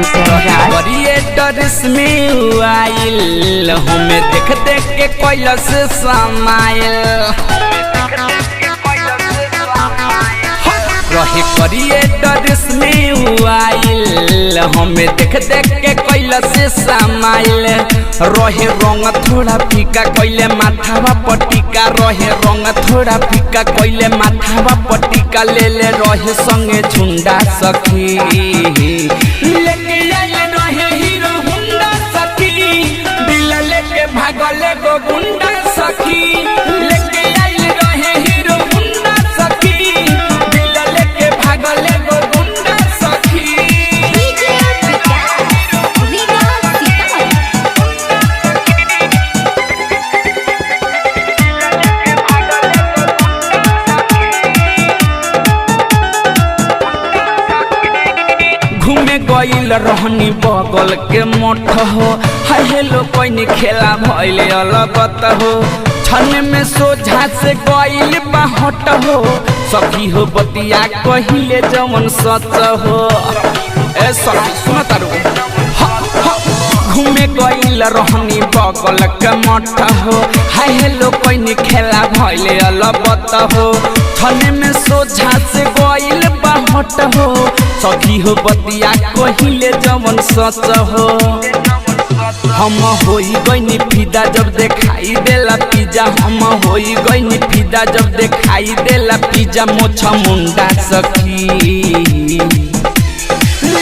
हुसैन राज। Creators में आइल हमें देख देख के कैलस समाइल रहे क्रिएटर्स में आइल हमें देख देख के कैलस समाइल रहे रंग थोड़ा फीका कैले माथावा पटिका रहे रंग थोड़ा फीका कैले माथावा पटिका ले ले रहे संगे झुंडा सखी लेके आइले रहे हीरो हुंडा सखी दिल लेके भागले गो गुंडा सखी लेके आइले रहे हीरो हुंडा सखी दिल लेके भागले गो गुंडा सखी घूमे गईल रहनी बगल के मठ हो हाय हेलो कोई खेला भइले अलगत हो छन में सोझा से गईल बाहट हो सखी हो बतिया कहिले जमन सच हो ए सखी सुन तारू घूमे गईल रहनी बगल के मठ हो हाय हेलो कोई खेला भइले अलगत हो छन में सोझा से गईल बाहट हो सखी हो बतिया कहिले जमन सच हो हम होई गईनी फिदा जब देखाई देला पिज्जा हम होई गईनी फिदा जब देखाई देला पिज्जा मोछा मुंडा सखी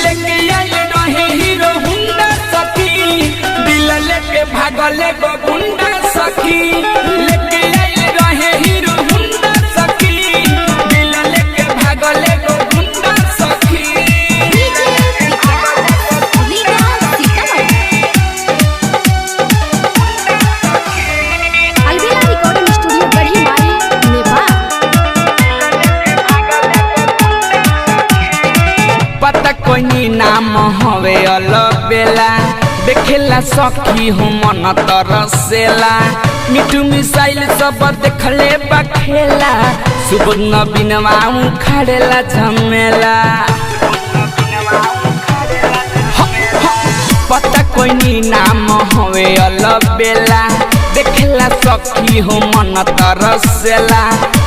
लेके आइले रहे हीरो हुंडा सखी दिल लेके भागले गो गुंडा सखी लेके आइले रहे हीरो हुंडा सखी दिल लेके भागले गो गुंडा सखी पता कोई नाम हवे अलबेला देखेला सखी हो मन तरसेला मिठू मिसाइल सब देखले बखेला सुबह बिनवा खड़ेला झमेला पता कोई नाम हवे अलबेला देखेला सखी हो मन तरसेला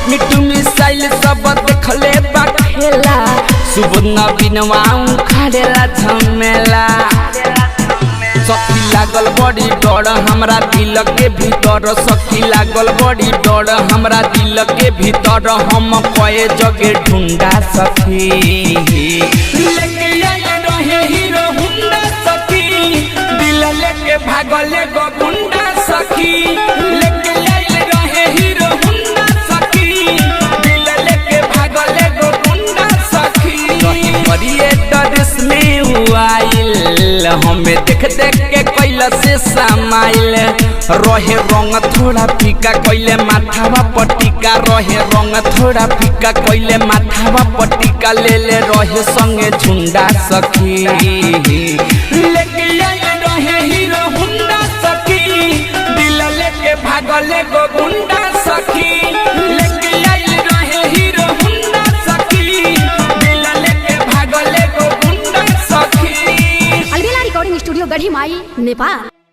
मिठू मिसाइल सब देखले बखेला सुबह बिनवा खड़ेला झमेला सखी लागल बड़ी डर हमरा दिल के भीतर सखी लागल बड़ी डर हमरा दिल के भीतर हम कए जगे ढूंढा सखी लेके आइले रहे हीरो हुंडा सखी दिल लेके भागले गो गुंडा सखी लेके आइले रहे हीरो हुंडा सखी दिल लेके भागले गो गुंडा सखी क्रिएटर्स में आइल हमें देख देख के कैलस समाइल रहे रंग थोड़ा फीका कैले माथावा पटिका रहे रंग थोड़ा फीका कैले माथावा पटिका ले ले रहे संगे झुंडा सखी लेके आइले रहे हीरो हुंडा सखी दिल लेके भागले गो गुंडा सखी लेके आइले रहे हीरो हुंडा सखी दिल लेके भागले गो गुंडा सखी अलबेला रिकॉर्डिंग स्टूडियो गढ़ी माई नेपाल।